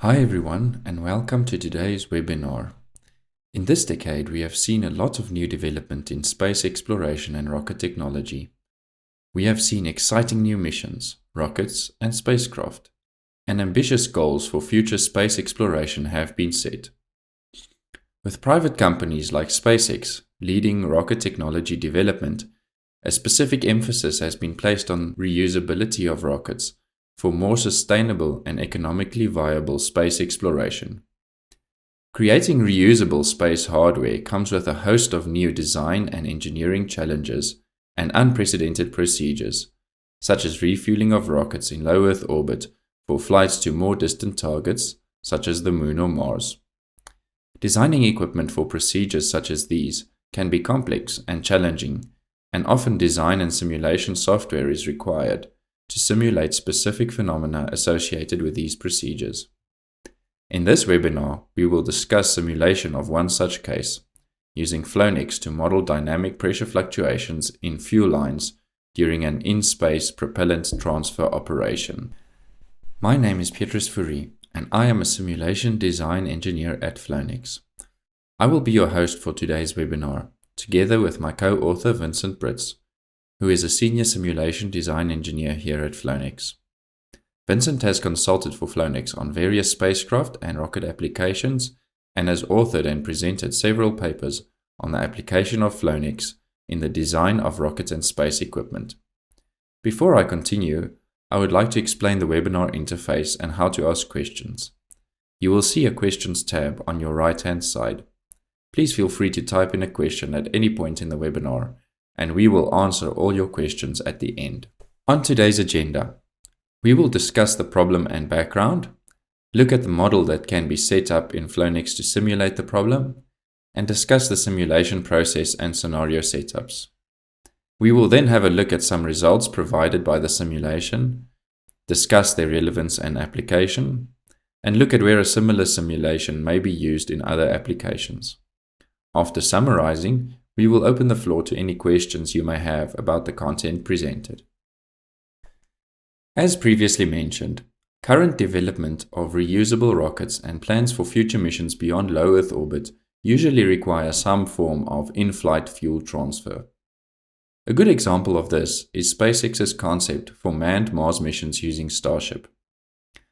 Hi everyone, and welcome to today's webinar. In this decade, we have seen a lot of new development in space exploration and rocket technology. We have seen exciting new missions, rockets and spacecraft, and ambitious goals for future space exploration have been set. With private companies like SpaceX leading rocket technology development, a specific emphasis has been placed on reusability of rockets for more sustainable and economically viable space exploration. Creating reusable space hardware comes with a host of new design and engineering challenges and unprecedented procedures, such as refueling of rockets in low Earth orbit for flights to more distant targets, such as the Moon or Mars. Designing equipment for procedures such as these can be complex and challenging, and often design and simulation software is required to simulate specific phenomena associated with these procedures. In this webinar, we will discuss simulation of one such case, using Flownex to model dynamic pressure fluctuations in fuel lines during an in-space propellant transfer operation. My name is Petrus Fourie, and I am a simulation design engineer at Flownex. I will be your host for today's webinar, together with my co-author Vincent Brits, who is a senior simulation design engineer here at Flownex. Vincent has consulted for Flownex on various spacecraft and rocket applications and has authored and presented several papers on the application of Flownex in the design of rocket and space equipment. Before I continue, I would like to explain the webinar interface and how to ask questions. You will see a questions tab on your right-hand side. Please feel free to type in a question at any point in the webinar, and we will answer all your questions at the end. On today's agenda, we will discuss the problem and background, look at the model that can be set up in Flownex to simulate the problem, and discuss the simulation process and scenario setups. We will then have a look at some results provided by the simulation, discuss their relevance and application, and look at where a similar simulation may be used in other applications. After summarizing, we will open the floor to any questions you may have about the content presented. As previously mentioned, current development of reusable rockets and plans for future missions beyond low Earth orbit usually require some form of in-flight fuel transfer. A good example of this is SpaceX's concept for manned Mars missions using Starship.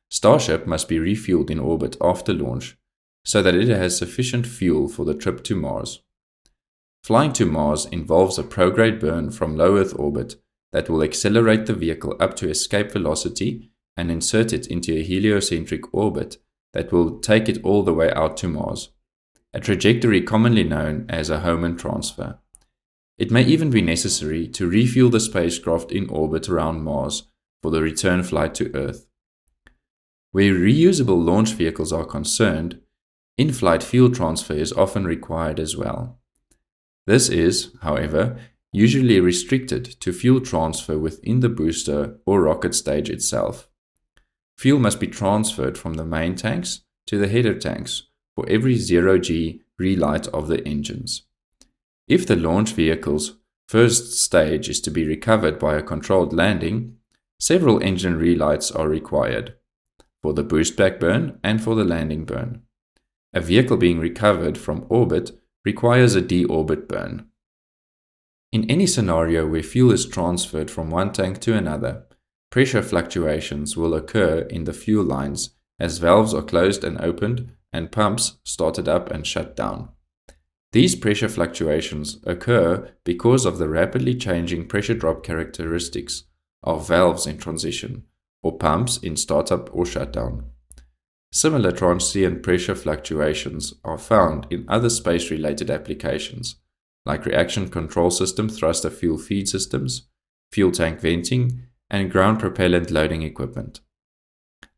Starship must be refueled in orbit after launch so that it has sufficient fuel for the trip to Mars. Flying to Mars involves a prograde burn from low Earth orbit that will accelerate the vehicle up to escape velocity and insert it into a heliocentric orbit that will take it all the way out to Mars, a trajectory commonly known as a Hohmann transfer. It may even be necessary to refuel the spacecraft in orbit around Mars for the return flight to Earth. Where reusable launch vehicles are concerned, in-flight fuel transfer is often required as well. This is, however, usually restricted to fuel transfer within the booster or rocket stage itself. Fuel must be transferred from the main tanks to the header tanks for every 0G relight of the engines. If the launch vehicle's first stage is to be recovered by a controlled landing, several engine relights are required, for the boost back burn and for the landing burn. A vehicle being recovered from orbit requires a deorbit burn. In any scenario where fuel is transferred from one tank to another, pressure fluctuations will occur in the fuel lines as valves are closed and opened and pumps started up and shut down. These pressure fluctuations occur because of the rapidly changing pressure drop characteristics of valves in transition or pumps in startup or shutdown. Similar transient pressure fluctuations are found in other space-related applications, like reaction control system thruster fuel feed systems, fuel tank venting, and ground propellant loading equipment.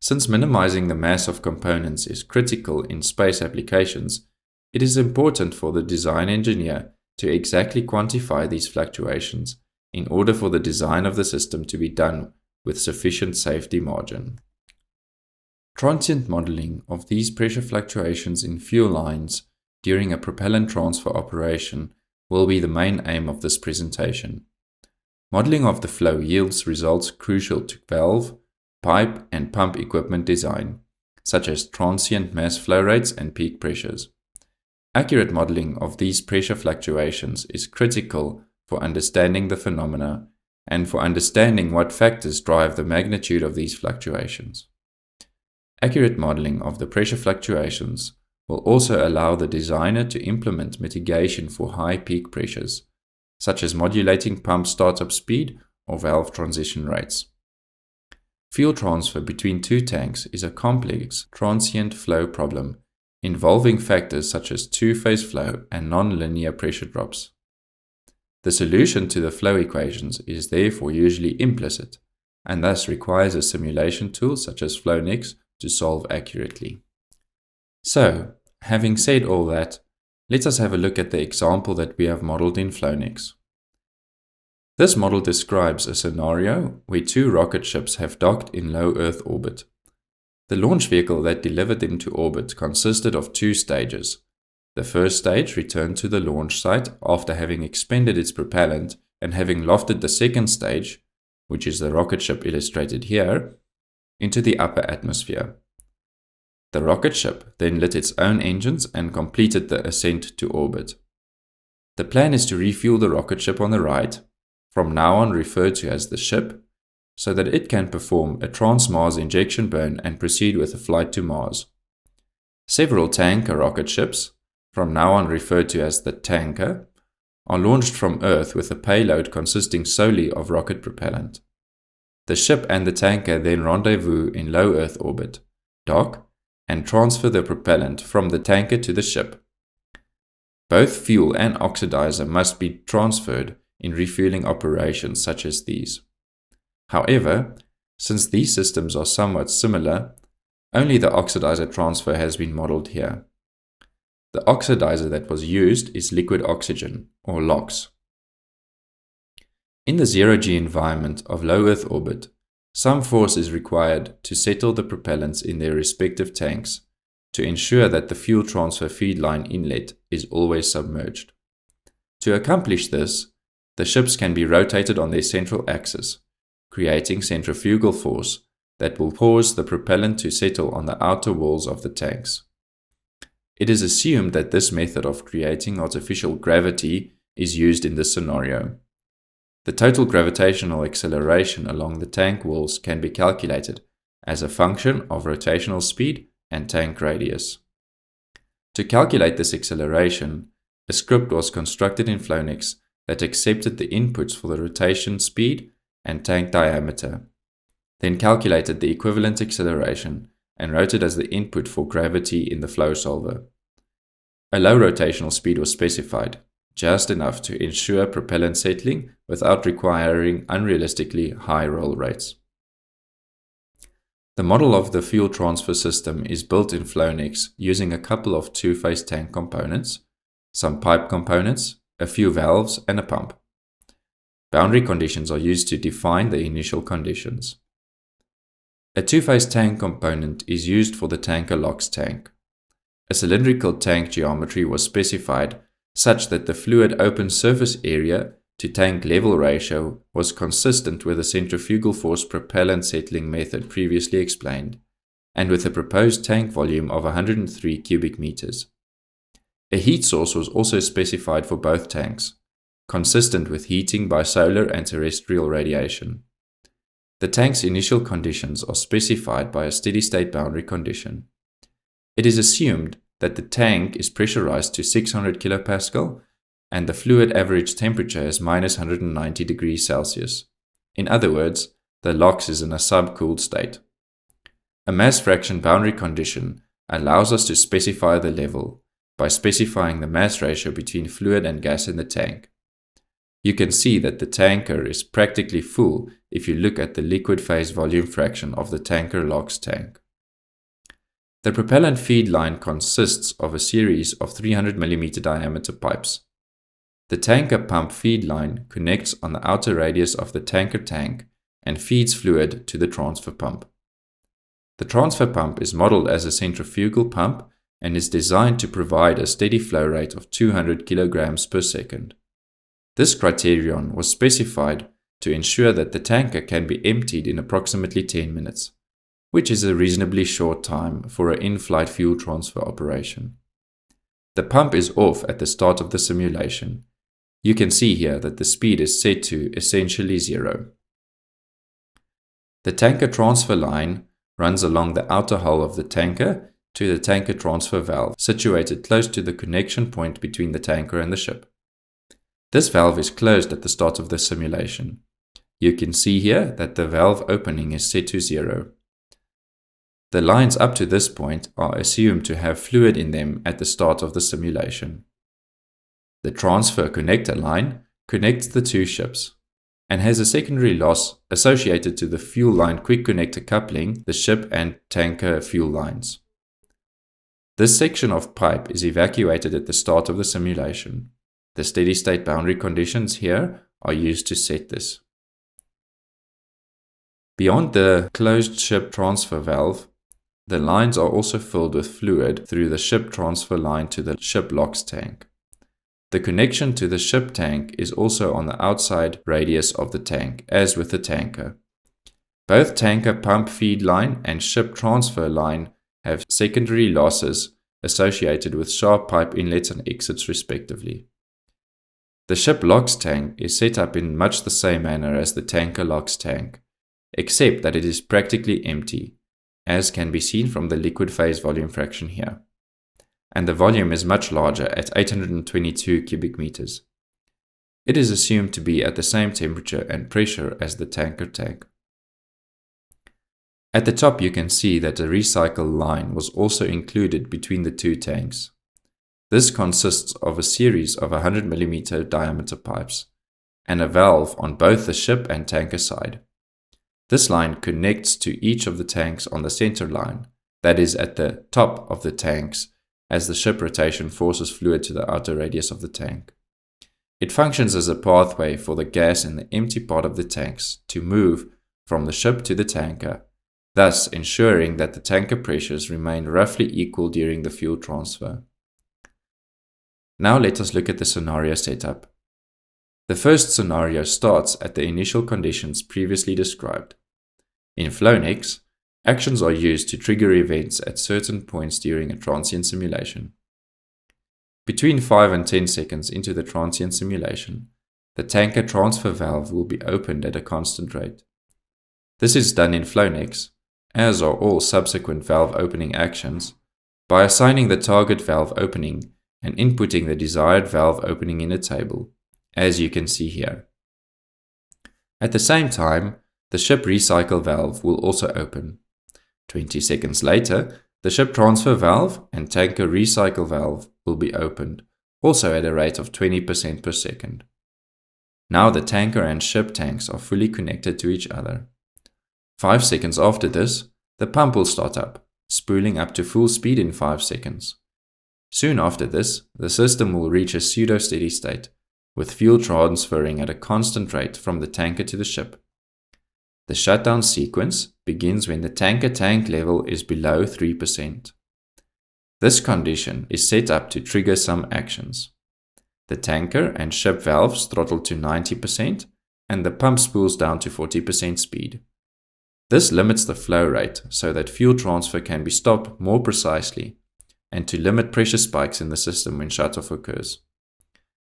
Since minimizing the mass of components is critical in space applications, it is important for the design engineer to exactly quantify these fluctuations in order for the design of the system to be done with sufficient safety margin. Transient modeling of these pressure fluctuations in fuel lines during a propellant transfer operation will be the main aim of this presentation. Modeling of the flow yields results crucial to valve, pipe, and pump equipment design, such as transient mass flow rates and peak pressures. Accurate modeling of these pressure fluctuations is critical for understanding the phenomena and for understanding what factors drive the magnitude of these fluctuations. Accurate modeling of the pressure fluctuations will also allow the designer to implement mitigation for high peak pressures, such as modulating pump startup speed or valve transition rates. Fuel transfer between two tanks is a complex transient flow problem involving factors such as two-phase flow and non-linear pressure drops. The solution to the flow equations is therefore usually implicit, and thus requires a simulation tool such as Flownex to solve accurately. So, having said all that, let us have a look at the example that we have modeled in Flownex. This model describes a scenario where two rocket ships have docked in low Earth orbit. The launch vehicle that delivered them to orbit consisted of two stages. The first stage returned to the launch site after having expended its propellant and having lofted the second stage, which is the rocket ship illustrated here, into the upper atmosphere. The rocket ship then lit its own engines and completed the ascent to orbit. The plan is to refuel the rocket ship on the right, from now on referred to as the ship, so that it can perform a trans-Mars injection burn and proceed with a flight to Mars. Several tanker rocket ships, from now on referred to as the tanker, are launched from Earth with a payload consisting solely of rocket propellant. The ship and the tanker then rendezvous in low Earth orbit, dock, and transfer the propellant from the tanker to the ship. Both fuel and oxidizer must be transferred in refueling operations such as these. However, since these systems are somewhat similar, only the oxidizer transfer has been modeled here. The oxidizer that was used is liquid oxygen, or LOX. In the zero-G environment of low Earth orbit, some force is required to settle the propellants in their respective tanks to ensure that the fuel transfer feed line inlet is always submerged. To accomplish this, the ships can be rotated on their central axis, creating centrifugal force that will cause the propellant to settle on the outer walls of the tanks. It is assumed that this method of creating artificial gravity is used in this scenario. The total gravitational acceleration along the tank walls can be calculated as a function of rotational speed and tank radius. To calculate this acceleration, a script was constructed in Flownex that accepted the inputs for the rotation speed and tank diameter, then calculated the equivalent acceleration and wrote it as the input for gravity in the flow solver. A low rotational speed was specified, just enough to ensure propellant settling without requiring unrealistically high roll rates. The model of the fuel transfer system is built in Flownex using a couple of two-phase tank components, some pipe components, a few valves, and a pump. Boundary conditions are used to define the initial conditions. A two-phase tank component is used for the tanker LOX tank. A cylindrical tank geometry was specified such that the fluid open surface area to tank level ratio was consistent with the centrifugal force propellant settling method previously explained, and with a proposed tank volume of 103 cubic meters. A heat source was also specified for both tanks, consistent with heating by solar and terrestrial radiation. The tank's initial conditions are specified by a steady-state boundary condition. It is assumed that the tank is pressurized to 600 kPa and the fluid average temperature is minus 190 degrees Celsius. In other words, the LOX is in a subcooled state. A mass fraction boundary condition allows us to specify the level by specifying the mass ratio between fluid and gas in the tank. You can see that the tanker is practically full if you look at the liquid phase volume fraction of the tanker LOX tank. The propellant feed line consists of a series of 300 mm diameter pipes. The tanker pump feed line connects on the outer radius of the tanker tank and feeds fluid to the transfer pump. The transfer pump is modeled as a centrifugal pump and is designed to provide a steady flow rate of 200 kilograms per second. This criterion was specified to ensure that the tanker can be emptied in approximately 10 minutes, which is a reasonably short time for an in-flight fuel transfer operation. The pump is off at the start of the simulation. You can see here that the speed is set to essentially zero. The tanker transfer line runs along the outer hull of the tanker to the tanker transfer valve, situated close to the connection point between the tanker and the ship. This valve is closed at the start of the simulation. You can see here that the valve opening is set to zero. The lines up to this point are assumed to have fluid in them at the start of the simulation. The transfer connector line connects the two ships and has a secondary loss associated to the fuel line quick connector coupling the ship and tanker fuel lines. This section of pipe is evacuated at the start of the simulation. The steady state boundary conditions here are used to set this. Beyond the closed ship transfer valve, the lines are also filled with fluid through the ship transfer line to the ship LOX tank. The connection to the ship tank is also on the outside radius of the tank, as with the tanker. Both tanker pump feed line and ship transfer line have secondary losses associated with sharp pipe inlets and exits respectively. The ship LOX tank is set up in much the same manner as the tanker LOX tank, except that it is practically empty, as can be seen from the liquid phase volume fraction here. And the volume is much larger at 822 cubic meters. It is assumed to be at the same temperature and pressure as the tanker tank. At the top you can see that a recycle line was also included between the two tanks. This consists of a series of 100 mm diameter pipes and a valve on both the ship and tanker side. This line connects to each of the tanks on the center line, that is at the top of the tanks, as the ship rotation forces fluid to the outer radius of the tank. It functions as a pathway for the gas in the empty part of the tanks to move from the ship to the tanker, thus ensuring that the tanker pressures remain roughly equal during the fuel transfer. Now let us look at the scenario setup. The first scenario starts at the initial conditions previously described. In Flownex, actions are used to trigger events at certain points during a transient simulation. Between 5 and 10 seconds into the transient simulation, the tanker transfer valve will be opened at a constant rate. This is done in Flownex, as are all subsequent valve opening actions, by assigning the target valve opening and inputting the desired valve opening in a table, as you can see here. At the same time, the ship recycle valve will also open. 20 seconds later, the ship transfer valve and tanker recycle valve will be opened, also at a rate of 20% per second. Now the tanker and ship tanks are fully connected to each other. 5 seconds after this, the pump will start up, spooling up to full speed in 5 seconds. Soon after this, the system will reach a pseudo-steady state, with fuel transferring at a constant rate from the tanker to the ship. The shutdown sequence begins when the tanker tank level is below 3%. This condition is set up to trigger some actions. The tanker and ship valves throttle to 90% and the pump spools down to 40% speed. This limits the flow rate so that fuel transfer can be stopped more precisely and to limit pressure spikes in the system when shutoff occurs.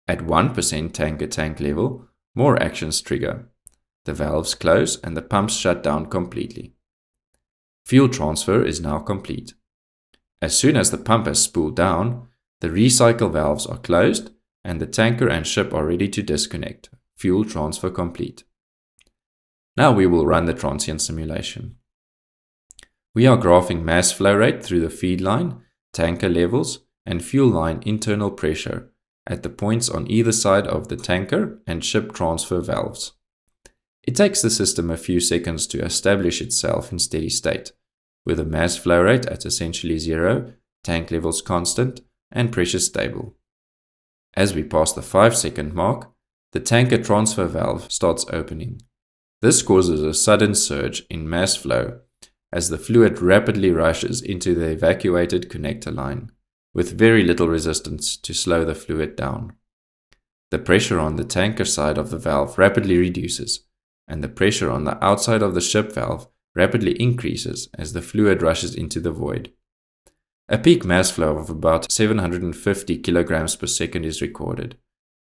At 1% tanker tank level, more actions trigger. The valves close and the pumps shut down completely. Fuel transfer is now complete. As soon as the pump has spooled down, the recycle valves are closed and the tanker and ship are ready to disconnect. Fuel transfer complete. Now we will run the transient simulation. We are graphing mass flow rate through the feed line, tanker levels, and fuel line internal pressure at the points on either side of the tanker and ship transfer valves. It takes the system a few seconds to establish itself in steady state, with a mass flow rate at essentially zero, tank levels constant, and pressure stable. As we pass the 5-second mark, the tanker transfer valve starts opening. This causes a sudden surge in mass flow as the fluid rapidly rushes into the evacuated connector line, with very little resistance to slow the fluid down. The pressure on the tanker side of the valve rapidly reduces, and the pressure on the outside of the ship valve rapidly increases as the fluid rushes into the void. A peak mass flow of about 750 kilograms per second is recorded,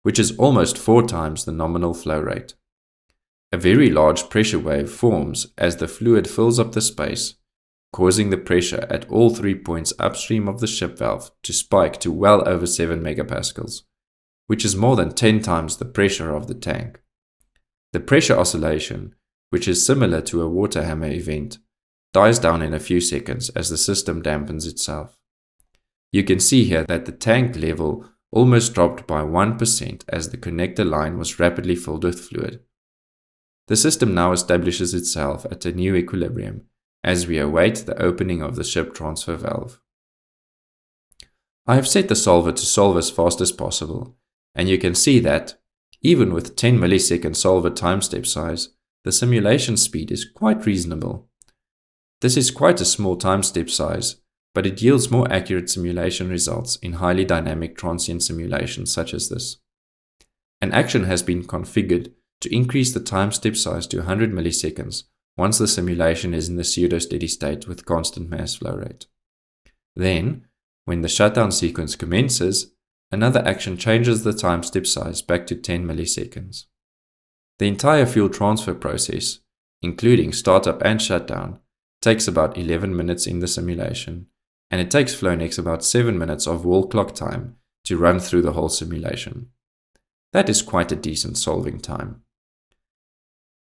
which is almost 4 times the nominal flow rate. A very large pressure wave forms as the fluid fills up the space, causing the pressure at all 3 points upstream of the ship valve to spike to well over 7 megapascals, which is more than 10 times the pressure of the tank. The pressure oscillation, which is similar to a water hammer event, dies down in a few seconds as the system dampens itself. You can see here that the tank level almost dropped by 1% as the connector line was rapidly filled with fluid. The system now establishes itself at a new equilibrium as we await the opening of the ship transfer valve. I have set the solver to solve as fast as possible, and you can see that, even with 10 millisecond solver time step size, the simulation speed is quite reasonable. This is quite a small time step size, but it yields more accurate simulation results in highly dynamic transient simulations such as this. An action has been configured to increase the time step size to 100 milliseconds once the simulation is in the pseudo-steady state with constant mass flow rate. Then, when the shutdown sequence commences, another action changes the time step size back to 10 milliseconds. The entire fuel transfer process, including startup and shutdown, takes about 11 minutes in the simulation, and it takes Flownex about 7 minutes of wall clock time to run through the whole simulation. That is quite a decent solving time.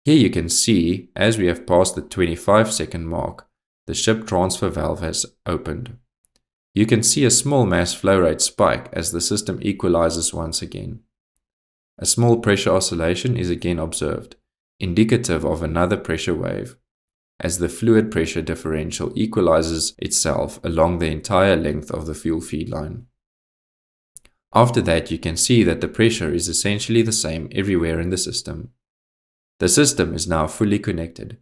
Here you can see, as we have passed the 25-second mark, the ship transfer valve has opened. You can see a small mass flow rate spike as the system equalizes once again. A small pressure oscillation is again observed, indicative of another pressure wave, as the fluid pressure differential equalizes itself along the entire length of the fuel feed line. After that, you can see that the pressure is essentially the same everywhere in the system. The system is now fully connected.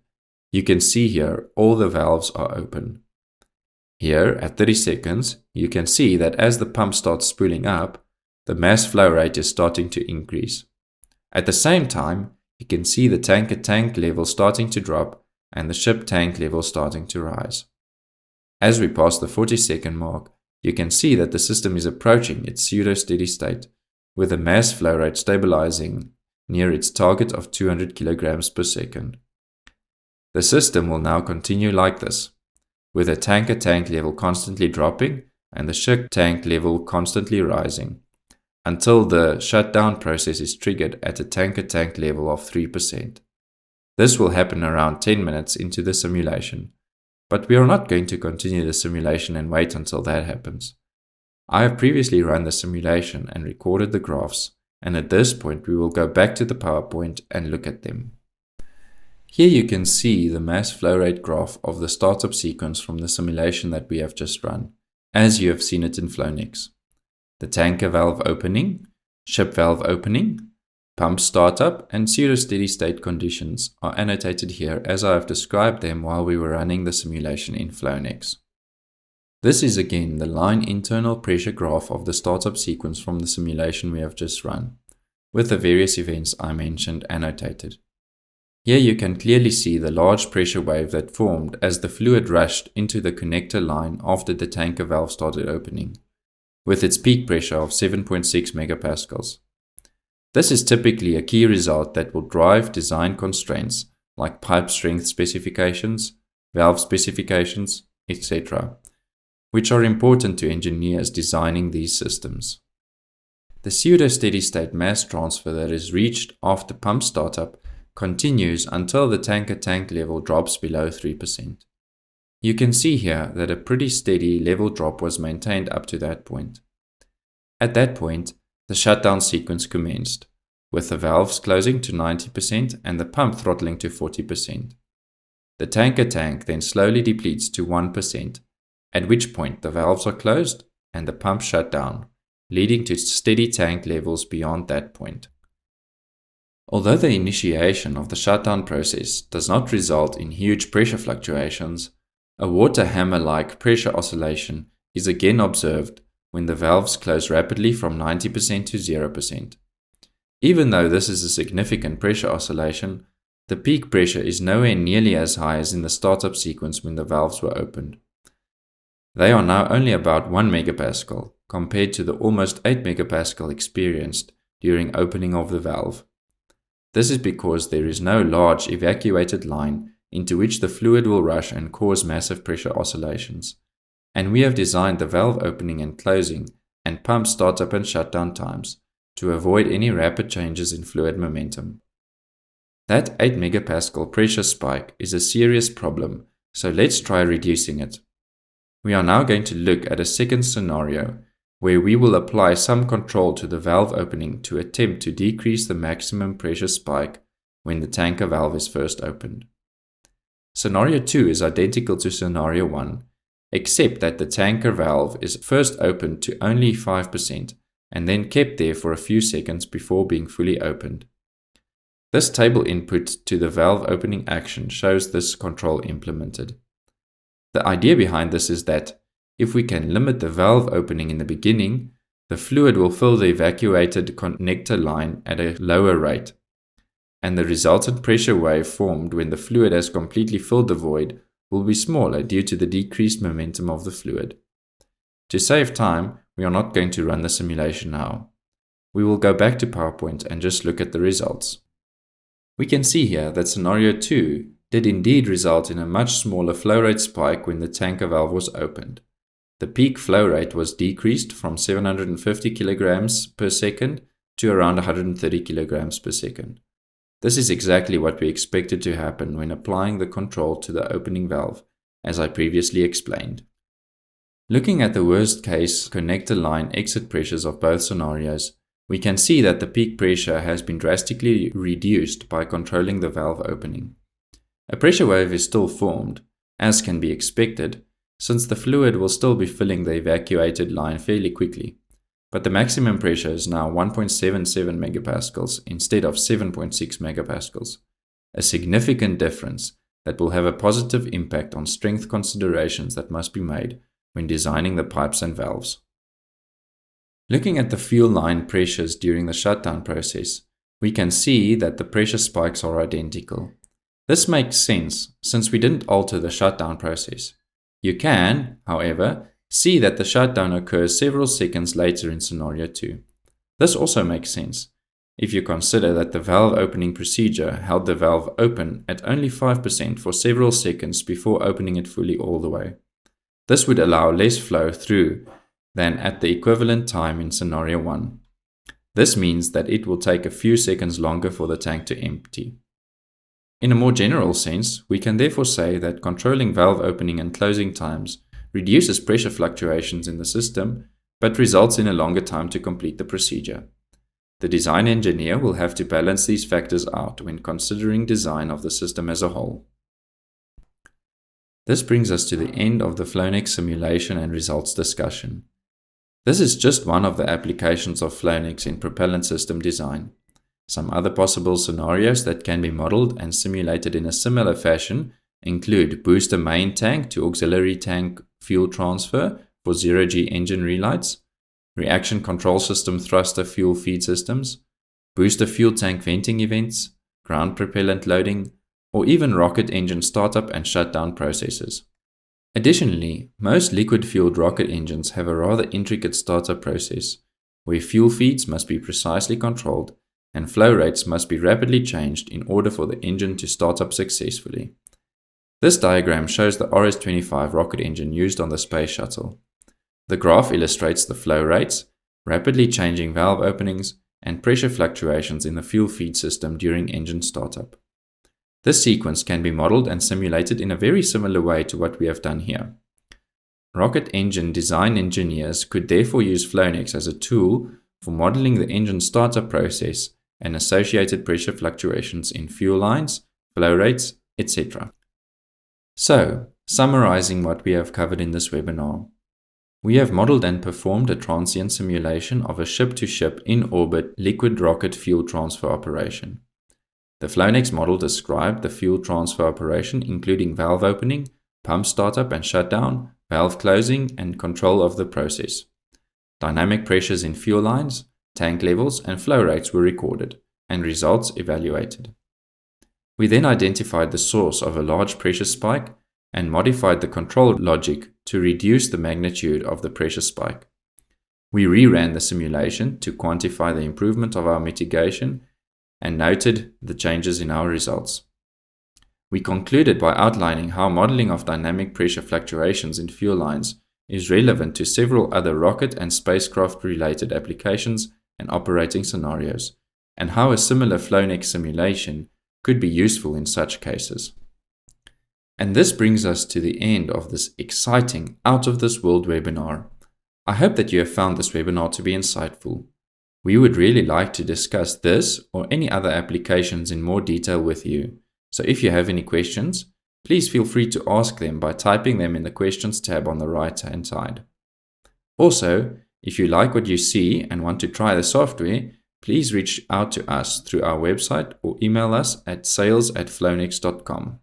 You can see here all the valves are open. Here, at 30 seconds, you can see that as the pump starts spooling up, the mass flow rate is starting to increase. At the same time, you can see the tank level starting to drop and the ship tank level starting to rise. As we pass the 40-second mark, you can see that the system is approaching its pseudo-steady state, with the mass flow rate stabilizing near its target of 200 kilograms per second. The system will now continue like this, with the tank level constantly dropping and the ship tank level constantly rising, until the shutdown process is triggered at a tank level of 3%. This will happen around 10 minutes into the simulation, but we are not going to continue the simulation and wait until that happens. I have previously run the simulation and recorded the graphs, and at this point we will go back to the PowerPoint and look at them. Here you can see the mass flow rate graph of the startup sequence from the simulation that we have just run, as you have seen it in Flownex. The tanker valve opening, ship valve opening, pump startup, and pseudo-steady state conditions are annotated here as I have described them while we were running the simulation in Flownex. This is again the line internal pressure graph of the startup sequence from the simulation we have just run, with the various events I mentioned annotated. Here you can clearly see the large pressure wave that formed as the fluid rushed into the connector line after the tanker valve started opening, with its peak pressure of 7.6 megapascals. This is typically a key result that will drive design constraints like pipe strength specifications, valve specifications, etc., which are important to engineers designing these systems. The pseudo-steady state mass transfer that is reached after pump startup continues until the tank level drops below 3%. You can see here that a pretty steady level drop was maintained up to that point. At that point, the shutdown sequence commenced, with the valves closing to 90% and the pump throttling to 40%. The tank then slowly depletes to 1%, at which point the valves are closed and the pump shut down, leading to steady tank levels beyond that point. Although the initiation of the shutdown process does not result in huge pressure fluctuations, a water hammer-like pressure oscillation is again observed when the valves close rapidly from 90% to 0%. Even though this is a significant pressure oscillation, The peak pressure is nowhere nearly as high as in the startup sequence when the valves were opened. They are now only about 1 megapascal compared to the almost 8 megapascal experienced during opening of the valve. This is because there is no large evacuated line into which the fluid will rush and cause massive pressure oscillations, and we have designed the valve opening and closing and pump startup and shutdown times to avoid any rapid changes in fluid momentum. That 8 megapascal pressure spike is a serious problem, so let's try reducing it. We are now going to look at a second scenario where we will apply some control to the valve opening to attempt to decrease the maximum pressure spike when the tanker valve is first opened. Scenario 2 is identical to Scenario 1, except that the tanker valve is first opened to only 5% and then kept there for a few seconds before being fully opened. This table input to the valve opening action shows this control implemented. The idea behind this is that if we can limit the valve opening in the beginning, the fluid will fill the evacuated connector line at a lower rate, and the resultant pressure wave formed when the fluid has completely filled the void will be smaller due to the decreased momentum of the fluid. To save time, we are not going to run the simulation now. We will go back to PowerPoint and just look at the results. We can see here that Scenario 2 did indeed result in a much smaller flow rate spike when the tanker valve was opened. The peak flow rate was decreased from 750 kilograms per second to around 130 kilograms per second. This is exactly what we expected to happen when applying the control to the opening valve, as I previously explained. Looking at the worst case connector line exit pressures of both scenarios, we can see that the peak pressure has been drastically reduced by controlling the valve opening. A pressure wave is still formed, as can be expected, since the fluid will still be filling the evacuated line fairly quickly, but the maximum pressure is now 1.77 megapascals instead of 7.6 megapascals, a significant difference that will have a positive impact on strength considerations that must be made when designing the pipes and valves. Looking at the fuel line pressures during the shutdown process, we can see that the pressure spikes are identical. This makes sense since we didn't alter the shutdown process. You can, however, see that the shutdown occurs several seconds later in Scenario 2. This also makes sense if you consider that the valve opening procedure held the valve open at only 5% for several seconds before opening it fully all the way. This would allow less flow through than at the equivalent time in Scenario 1. This means that it will take a few seconds longer for the tank to empty. In a more general sense, we can therefore say that controlling valve opening and closing times reduces pressure fluctuations in the system, but results in a longer time to complete the procedure. The design engineer will have to balance these factors out when considering design of the system as a whole. This brings us to the end of the Flownex simulation and results discussion. This is just one of the applications of Flownex in propellant system design. Some other possible scenarios that can be modeled and simulated in a similar fashion include booster main tank to auxiliary tank fuel transfer for zero-G engine relights, reaction control system thruster fuel feed systems, booster fuel tank venting events, ground propellant loading, or even rocket engine startup and shutdown processes. Additionally, most liquid-fueled rocket engines have a rather intricate startup process, where fuel feeds must be precisely controlled and flow rates must be rapidly changed in order for the engine to start up successfully. This diagram shows the RS-25 rocket engine used on the Space Shuttle. The graph illustrates the flow rates, rapidly changing valve openings, and pressure fluctuations in the fuel feed system during engine startup. This sequence can be modeled and simulated in a very similar way to what we have done here. Rocket engine design engineers could therefore use Flownex as a tool for modeling the engine startup process and associated pressure fluctuations in fuel lines, flow rates, etc. So, summarizing what we have covered in this webinar, we have modeled and performed a transient simulation of a ship-to-ship in-orbit liquid rocket fuel transfer operation. The Flownex model described the fuel transfer operation including valve opening, pump startup and shutdown, valve closing, and control of the process. Dynamic pressures in fuel lines, tank levels, and flow rates were recorded, and results evaluated. We then identified the source of a large pressure spike and modified the control logic to reduce the magnitude of the pressure spike. We reran the simulation to quantify the improvement of our mitigation and noted the changes in our results. We concluded by outlining how modeling of dynamic pressure fluctuations in fuel lines is relevant to several other rocket and spacecraft-related applications and operating scenarios, and how a similar Flownex simulation could be useful in such cases. And this brings us to the end of this exciting out-of-this-world webinar. I hope that you have found this webinar to be insightful. We would really like to discuss this or any other applications in more detail with you. So if you have any questions, please feel free to ask them by typing them in the questions tab on the right-hand side. Also, if you like what you see and want to try the software, please reach out to us through our website or email us at sales@flownex.com.